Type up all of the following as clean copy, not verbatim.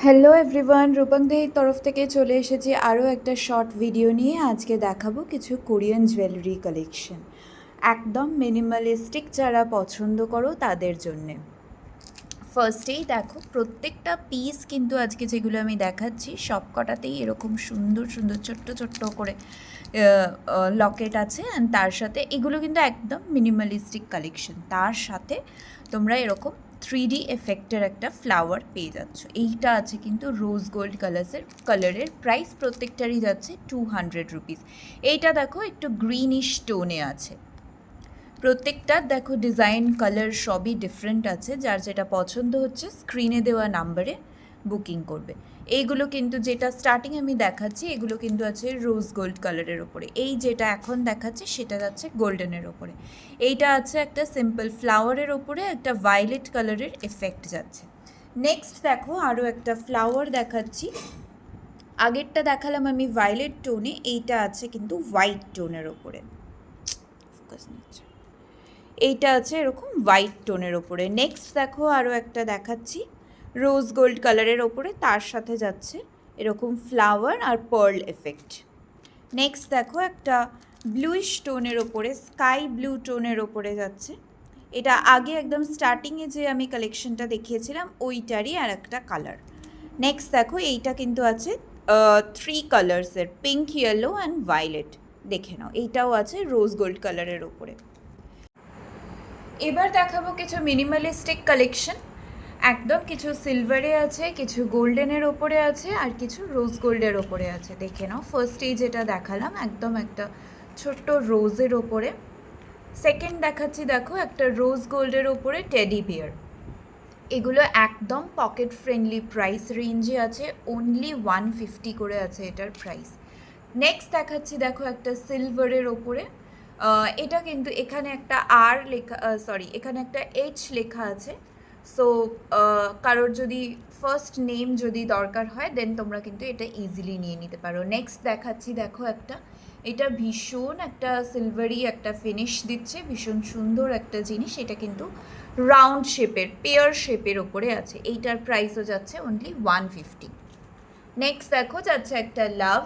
Hello everyone, রূপঙ্গের তরফ থেকে চলে এসেছি আরও একটা শর্ট ভিডিও নিয়ে। আজকে দেখাবো কিছু কোরিয়ান জুয়েলারি কালেকশন, একদম মিনিমালিস্টিক যারা পছন্দ করো তাদের জন্যে। ফার্স্টেই দেখো, প্রত্যেকটা পিস কিন্তু আজকে যেগুলো আমি দেখাচ্ছি সব কটাতেই এরকম সুন্দর সুন্দর ছোট্ট ছোট্ট করে লকেট আছে, অ্যান্ড তার সাথে এগুলো কিন্তু একদম মিনিমালিস্টিক কালেকশন। তার সাথে তোমরা এরকম 3D এফেক্টের একটা ফ্লাওয়ার পেয়ে যাচ্ছ। এইটা আছে কিন্তু রোজ গোল্ড কালারের প্রাইস প্রত্যেকটারই যাচ্ছে 200 রুপিস। এইটা দেখো একটু গ্রিনিশ টোনে আছে। প্রত্যেকটার দেখো ডিজাইন কালার সবই ডিফারেন্ট আছে। যার যেটা পছন্দ হচ্ছে স্ক্রিনে দেওয়া নাম্বারে বুকিং করবে। এইগুলো কিন্তু যেটা স্টার্টিং আমি দেখাচ্ছি এগুলো কিন্তু আছে রোজ গোল্ড কালারের ওপরে। এই যেটা এখন দেখাচ্ছি সেটা যাচ্ছে গোল্ডেনের ওপরে। এইটা আছে একটা সিম্পল ফ্লাওয়ারের ওপরে একটা ভায়োলেট কালারের এফেক্ট যাচ্ছে। নেক্সট দেখো আরও একটা ফ্লাওয়ার দেখাচ্ছি। আগেরটা দেখালাম আমি ভায়োলেট টোনে, এইটা আছে কিন্তু হোয়াইট টোনের ওপরে। ফোকাস নিচ্ছে। এইটা আছে এরকম হোয়াইট টোনের ওপরে। নেক্সট দেখো আরও একটা দেখাচ্ছি রোজ গোল্ড কালারের ওপরে, তার সাথে যাচ্ছে এরকম ফ্লাওয়ার আর পার্ল এফেক্ট। নেক্সট দেখো একটা ব্লুইশ টোনের ওপরে, স্কাই ব্লু টোনের ওপরে যাচ্ছে। এটা আগে একদম স্টার্টিংয়ে যে আমি কালেকশনটা দেখিয়েছিলাম ওইটারই আর একটা কালার। নেক্সট দেখো এইটা কিন্তু আছে 3 কালার্সের, পিঙ্ক, ইয়েলো অ্যান্ড ভায়োলেট। দেখে নাও, এইটাও আছে রোজ গোল্ড কালারের ওপরে। এবার দেখাবো কিছু মিনিমালিস্টিক কালেকশন। একদম কিছু সিলভারে আছে, কিছু গোল্ডেনের ওপরে আছে, আর কিছু রোজ গোল্ডের ওপরে আছে। দেখে নাও, ফার্স্টেই যেটা দেখালাম একদম একটা ছোট্ট রোজের ওপরে। সেকেন্ড দেখাচ্ছি দেখো একটা রোজ গোল্ডের ওপরে টেডি বিয়ার। এগুলো একদম পকেট ফ্রেন্ডলি প্রাইস রেঞ্জে আছে, অনলি 150 করে আছে এটার প্রাইস। নেক্সট দেখাচ্ছি দেখো একটা সিলভারের ওপরে। এটা কিন্তু এখানে একটা আর লেখা, এখানে একটা এইচ লেখা আছে। সো কারোর যদি ফার্স্ট নেম যদি দরকার হয় দেন তোমরা কিন্তু এটা ইজিলি নিয়ে নিতে পারো। নেক্সট দেখাচ্ছি দেখো একটা, এটা ভীষণ একটা সিলভারি একটা ফিনিশ দিচ্ছে, ভীষণ সুন্দর একটা জিনিস। এটা কিন্তু রাউন্ড শেপের, পেয়ার শেপের ওপরে আছে। এইটার প্রাইসও যাচ্ছে অনলি 150। নেক্সট দেখো যাচ্ছে একটা love,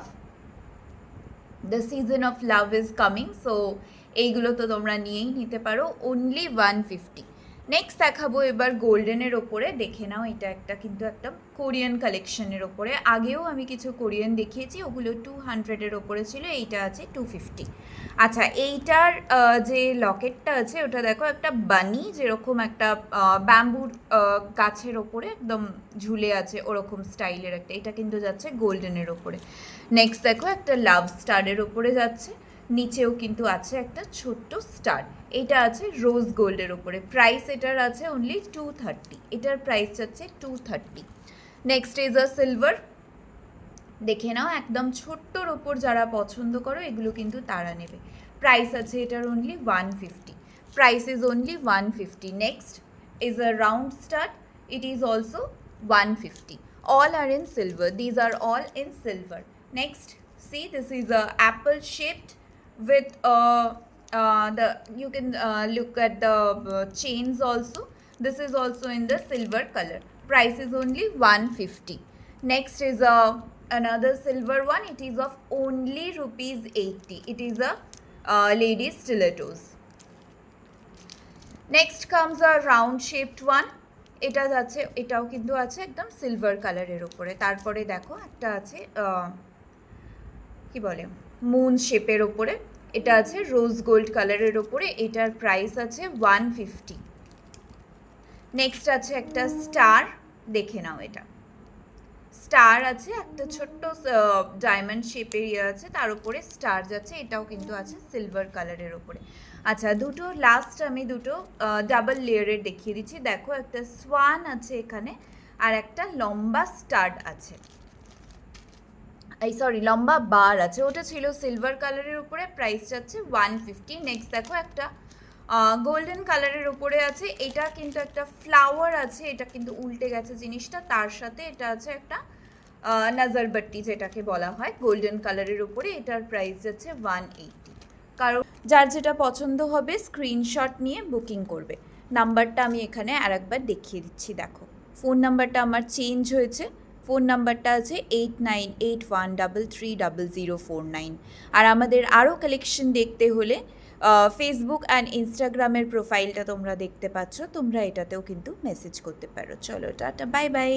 the season of love is coming. So এইগুলো তো তোমরা নিয়েই নিতে পারো, অনলি 150। নেক্সট দেখাবো এবার গোল্ডেনের ওপরে। দেখে নাও, এটা একটা কিন্তু একটা কোরিয়ান কালেকশনের ওপরে। আগেও আমি কিছু কোরিয়ান দেখিয়েছি, ওগুলো 200-এর ওপরে ছিল, এইটা আছে 250। আচ্ছা, এইটার যে লকেটটা আছে ওটা দেখো একটা বানি, যেরকম একটা ব্যাম্বুর গাছের ওপরে একদম ঝুলে আছে ওরকম স্টাইলের একটা। এটা কিন্তু যাচ্ছে গোল্ডেনের ওপরে। নেক্সট দেখো একটা লাভ স্টারের ওপরে যাচ্ছে, নিচেও কিন্তু আছে একটা ছোট্ট স্টার। এটা আছে রোজ গোল্ডের ওপরে। প্রাইস এটার আছে অনলি 230। এটার প্রাইস যাচ্ছে 230। Next is a silver. দেখে নাও, একদম ছোট্টর ওপর যারা পছন্দ করো এগুলো কিন্তু তারা নেবে। প্রাইস আছে এটার only 150। Price is only 150। Next is a round star, it is also 150। All are in silver. These are all in silver. Next, see, this is a apple shaped with the, you can look at the chains also. This is also in the silver color. Price is only 150. Next is another silver one. It is of only rupees 80. It is a ladies stilettos. Next comes a round shaped one. এটা যাচ্ছে, এটাও কিন্তু আছে একদম silver কালারের ওপরে। তারপরে দেখো একটা আছে কি বলে মুন শেপের ওপরে। এটা আছে রোজ গোল্ড কালারের ওপরে। এটার প্রাইস আছে 150। নেক্সট আছে একটা স্টার, দেখে নাও, এটা স্টার আছে, একটা ছোট্ট ডায়মন্ড শেপের ইয়ে আছে, তার উপরে স্টার যাচ্ছে। এটাও কিন্তু আছে সিলভার কালারের ওপরে। আচ্ছা, দুটো লাস্ট আমি দুটো ডাবল লেয়ারের দেখিয়ে দিচ্ছি। দেখো একটা সোয়ান আছে এখানে, আর একটা লম্বা স্টার আছে, লম্বা বার আছে। ওটা ছিল সিলভার কালারের উপরে, প্রাইস যাচ্ছে 150। নেক্সট দেখো একটা গোল্ডেন কালারের উপরে আছে। এটা কিন্তু একটা ফ্লাওয়ার আছে, এটা কিন্তু উল্টে গেছে জিনিসটা। তার সাথে এটা আছে একটা নাজারবাট্টি যেটাকে বলা হয়, গোল্ডেন কালারের উপরে। এটার প্রাইস যাচ্ছে 180। কারণ যার যেটা পছন্দ হবে স্ক্রিনশট নিয়ে বুকিং করবে। নাম্বারটা আমি এখানে আর একবার দেখিয়ে দিচ্ছি। দেখো, ফোন নাম্বারটা আমার চেঞ্জ হয়েছে। ফোন নাম্বারটা আছে 8981330049। আর আমাদের আরও কালেকশন দেখতে হলে ফেসবুক অ্যান্ড ইনস্টাগ্রামের প্রোফাইলটা তোমরা দেখতে পাচ্ছ, তোমরা এটাতেও কিন্তু মেসেজ করতে পারো। চলো টাটা, বাই বাই।